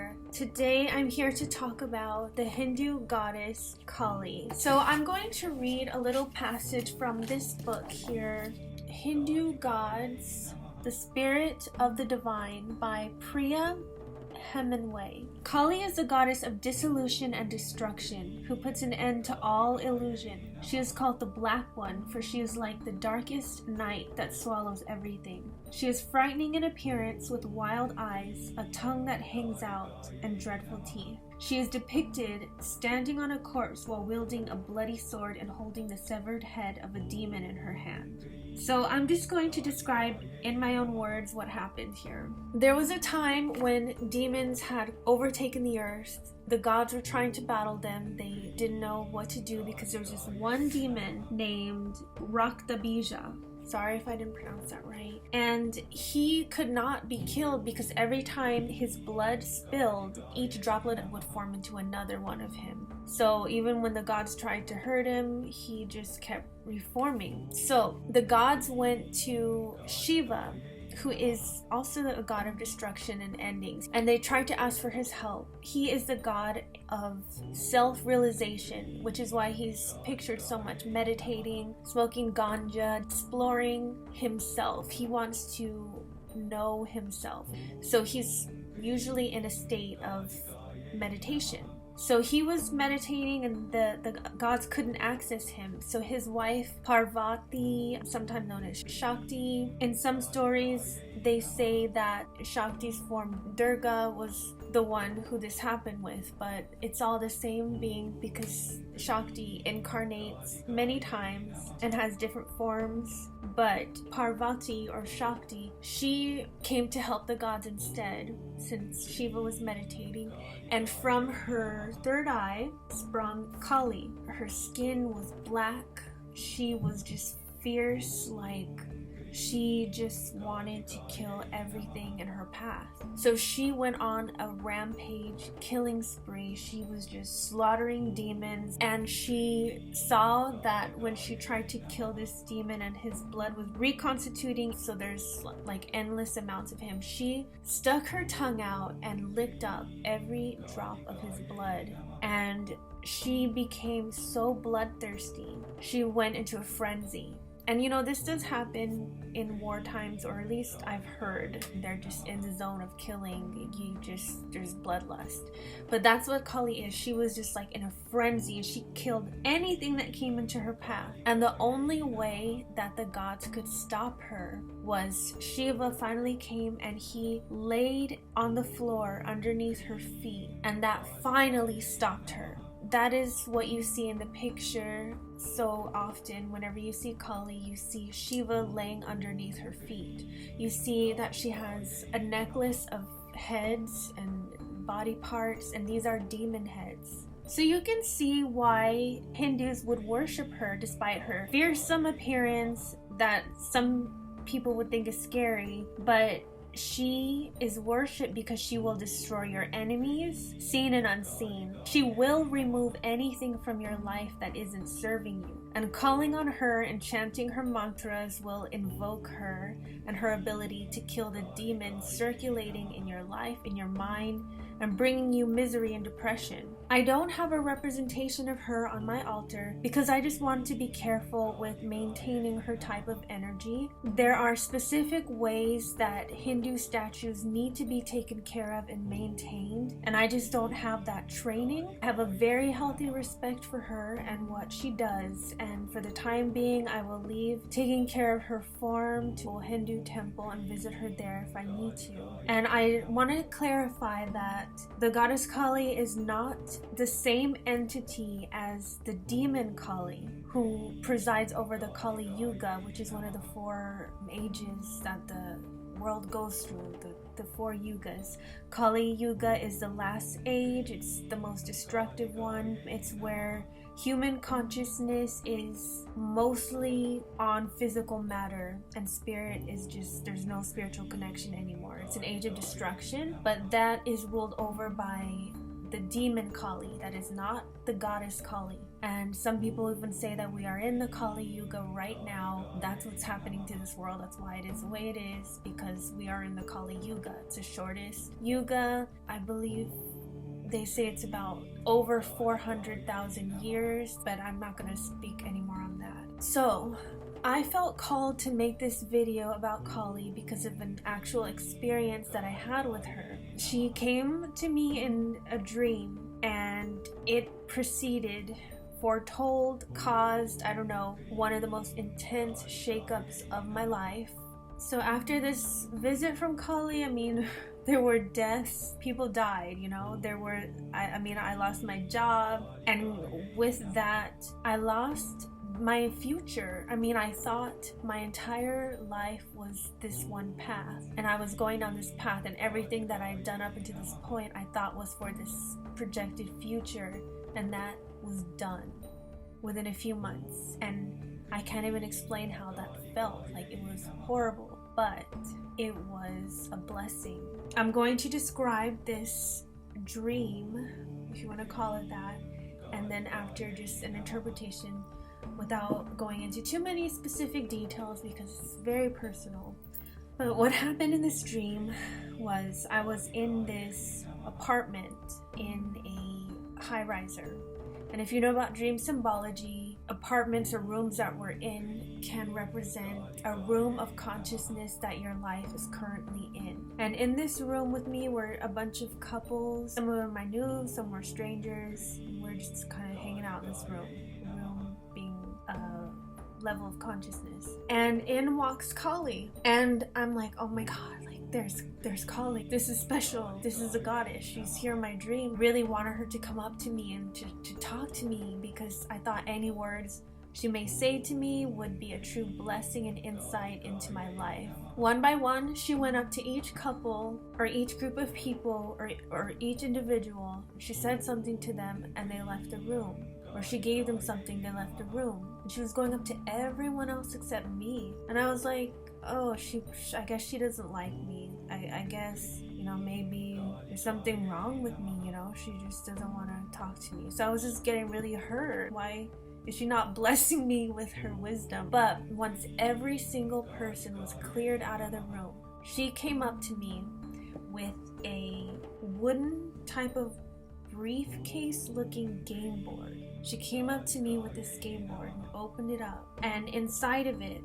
here. Today I'm here to talk about the Hindu goddess Kali. So I'm going to read a little passage from this book here, Hindu Gods, The Spirit of the Divine by Priya Hemingway. Kali is the goddess of dissolution and destruction, who puts an end to all illusion. She is called the Black One, for she is like the darkest night that swallows everything. She is frightening in appearance, with wild eyes, a tongue that hangs out, and dreadful teeth. She is depicted standing on a corpse while wielding a bloody sword and holding the severed head of a demon in her hand. So I'm just going to describe in my own words what happened here. There was a time when demons had overtaken the earth. The gods were trying to battle them. They didn't know what to do because there was this one demon named Raktabija. Sorry if I didn't pronounce that right. And he could not be killed because every time his blood spilled, each droplet would form into another one of him. So even when the gods tried to hurt him, he just kept reforming. So the gods went to Shiva, who is also a god of destruction and endings, and they tried to ask for his help. He is the god of self-realization, which is why he's pictured so much meditating, smoking ganja, exploring himself. He wants to know himself. So he's usually in a state of meditation. So he was meditating and the gods couldn't access him. So his wife Parvati, sometimes known as Shakti, in some stories they say that Shakti's form Durga was the one who this happened with, but it's all the same being because Shakti incarnates many times and has different forms. But Parvati or Shakti, she came to help the gods instead, since Shiva was meditating, and from her third eye sprung Kali. Her skin was black. She was just fierce, like she just wanted to kill everything in her path. So she went on a rampage, killing spree. She was just slaughtering demons, and she saw that when she tried to kill this demon and his blood was reconstituting, so there's like endless amounts of him, she stuck her tongue out and licked up every drop of his blood, and she became so bloodthirsty. She went into a frenzy. And you know, this does happen in war times, or at least I've heard. They're just in the zone of killing. There's bloodlust. But that's what Kali is. She was just like in a frenzy. She killed anything that came into her path. And the only way that the gods could stop her was Shiva finally came and he laid on the floor underneath her feet. And that finally stopped her. That is what you see in the picture so often. Whenever you see Kali, you see Shiva laying underneath her feet. You see that she has a necklace of heads and body parts, and these are demon heads. So you can see why Hindus would worship her despite her fearsome appearance that some people would think is scary, but she is worshipped because she will destroy your enemies, seen and unseen. She will remove anything from your life that isn't serving you. And calling on her and chanting her mantras will invoke her and her ability to kill the demons circulating in your life, in your mind, and bringing you misery and depression. I don't have a representation of her on my altar because I just want to be careful with maintaining her type of energy. There are specific ways that Hindu statues need to be taken care of and maintained, and I just don't have that training. I have a very healthy respect for her and what she does, and for the time being I will leave taking care of her form to a Hindu temple and visit her there if I need to. And I want to clarify that the goddess Kali is not the same entity as the demon Kali, who presides over the Kali Yuga, which is one of the 4 ages that the world goes through, the 4 yugas. Kali Yuga is the last age. It's the most destructive one. It's where human consciousness is mostly on physical matter, and spirit is just, there's no spiritual connection anymore. It's an age of destruction, but that is ruled over by the demon Kali. That is not the goddess Kali. And some people even say that we are in the Kali Yuga right now. That's what's happening to this world. That's why it is the way it is, because we are in the Kali Yuga. It's the shortest Yuga. I believe they say it's about over 400,000 years, but I'm not going to speak anymore on that. So I felt called to make this video about Kali because of an actual experience that I had with her. She came to me in a dream, and it preceded, foretold, caused, I don't know, one of the most intense shakeups of my life. So after this visit from Kali, I mean, there were deaths, people died, you know, I lost my job, and with that, I lost my future. I mean, I thought my entire life was this one path, and I was going down this path, and everything that I'd done up until this point I thought was for this projected future, and that was done within a few months. And I can't even explain how that felt. Like, it was horrible, but it was a blessing. I'm going to describe this dream, if you want to call it that, and then after, just an interpretation without going into too many specific details because it's very personal. But what happened in this dream was I was in this apartment in a high-riser. And if you know about dream symbology, apartments or rooms that we're in can represent a room of consciousness that your life is currently in. And in this room with me were a bunch of couples. Some of them I knew, some were strangers. We're just kind of hanging out in this room. The room being a level of consciousness. And in walks Kali. And I'm like, oh my god, there's Kali. This is special. This is a goddess. She's here in my dream. Really wanted her to come up to me and to talk to me, because I thought any words she may say to me would be a true blessing and insight into my life. One by one, she went up to each couple or each group of people or each individual. She said something to them and they left the room. Or she gave them something, they left the room. And she was going up to everyone else except me. And I was like, oh, I guess she doesn't like me. I guess, you know, maybe there's something wrong with me, you know, she just doesn't want to talk to me. So I was just getting really hurt. Why is she not blessing me with her wisdom? But once every single person was cleared out of the room, she came up to me with a wooden type of briefcase looking game board. She came up to me with this game board and opened it up, and inside of it,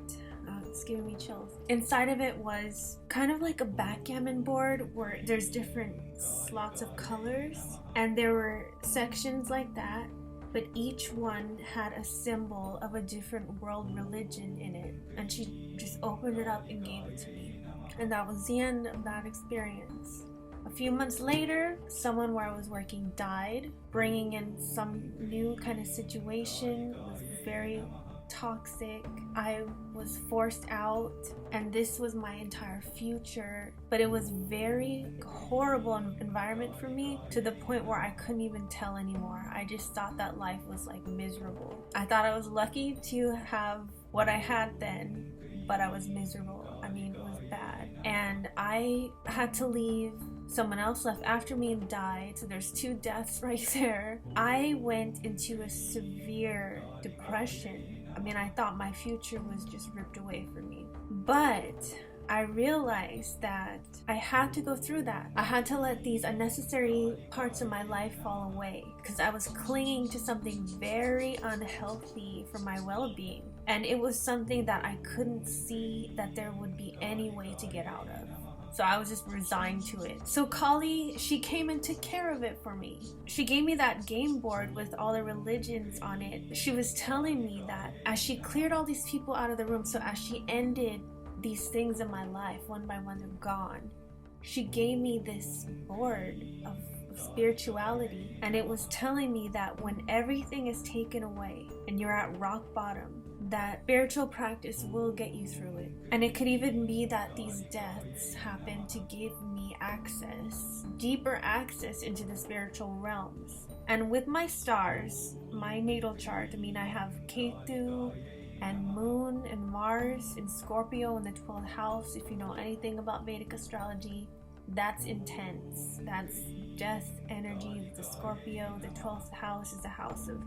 it's giving me chills. Inside of it was kind of like a backgammon board where there's different slots of colors, and there were sections like that, but each one had a symbol of a different world religion in it. And she just opened it up and gave it to me. And that was the end of that experience. A few months later, someone where I was working died, bringing in some new kind of situation. It was very toxic. I was forced out, and this was my entire future. But it was very horrible environment for me, to the point where I couldn't even tell anymore. I just thought that life was like miserable. I thought I was lucky to have what I had then, but I was miserable. I mean, it was bad. And I had to leave. Someone else left after me and died, so there's 2 deaths right there. I went into a severe depression. I mean, I thought my future was just ripped away from me. But I realized that I had to go through that. I had to let these unnecessary parts of my life fall away, because I was clinging to something very unhealthy for my well-being. And it was something that I couldn't see that there would be any way to get out of. So I was just resigned to it. So Kali, she came and took care of it for me. She gave me that game board with all the religions on it. She was telling me that as she cleared all these people out of the room, so as she ended these things in my life, one by one they're gone, she gave me this board of spirituality. And it was telling me that when everything is taken away and you're at rock bottom, that spiritual practice will get you through it. And it could even be that these deaths happen to give me access, deeper access into the spiritual realms. And with my stars, my natal chart, I mean, I have Ketu and Moon and Mars in Scorpio in the 12th house. If you know anything about Vedic astrology, that's intense. That's death energy is the Scorpio. The 12th house is the house of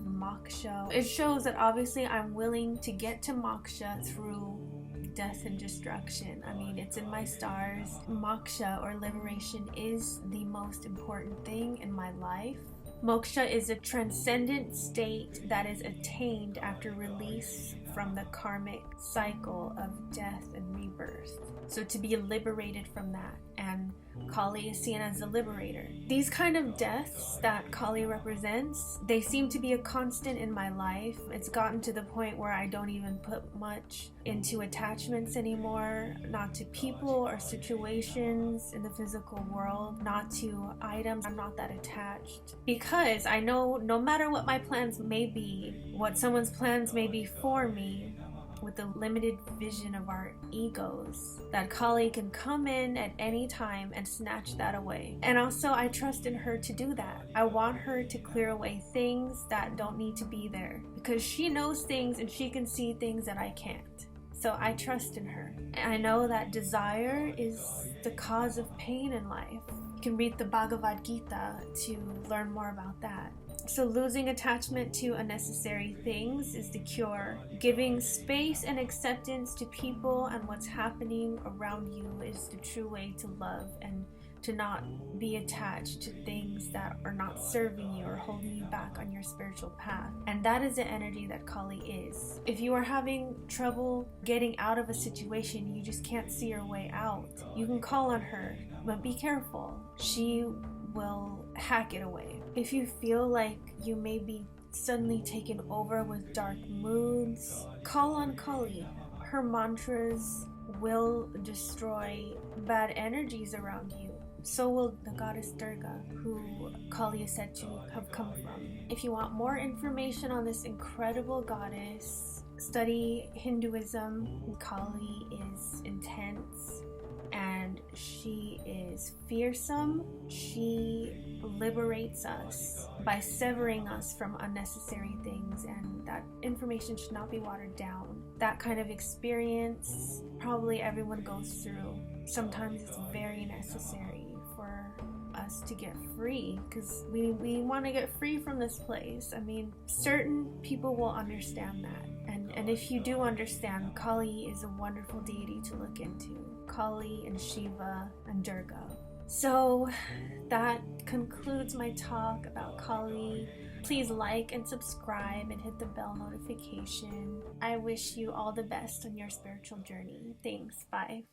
moksha. It shows that obviously I'm willing to get to moksha through death and destruction. I mean, it's in my stars. Moksha, or liberation, is the most important thing in my life. Moksha is a transcendent state that is attained after release from the karmic cycle of death and rebirth. So to be liberated from that, and Kali is seen as the liberator. These kind of deaths that Kali represents, they seem to be a constant in my life. It's gotten to the point where I don't even put much into attachments anymore, not to people or situations in the physical world, not to items. I'm not that attached, because I know no matter what my plans may be, what someone's plans may be for me, with the limited vision of our egos, that Kali can come in at any time and snatch that away. And also, I trust in her to do that. I want her to clear away things that don't need to be there, because she knows things and she can see things that I can't. So I trust in her. And I know that desire is the cause of pain in life. You can read the Bhagavad Gita to learn more about that. So losing attachment to unnecessary things is the cure. Giving space and acceptance to people and what's happening around you is the true way to love, and to not be attached to things that are not serving you or holding you back on your spiritual path. And that is the energy that Kali is. If you are having trouble getting out of a situation, you just can't see your way out, you can call on her, but be careful. She will hack it away. If you feel like you may be suddenly taken over with dark moods, call on Kali. Her mantras will destroy bad energies around you. So will the goddess Durga, who Kali is said to have come from. If you want more information on this incredible goddess, study Hinduism. Kali is intense, and she is fearsome. She liberates us by severing us from unnecessary things, and that information should not be watered down. That kind of experience probably everyone goes through. Sometimes it's very necessary for us to get free, because we want to get free from this place. I mean, certain people will understand that. And if you do understand, Kali is a wonderful deity to look into. Kali and Shiva and Durga. So that concludes my talk about Kali. Please like and subscribe and hit the bell notification. I wish you all the best on your spiritual journey. Thanks. Bye.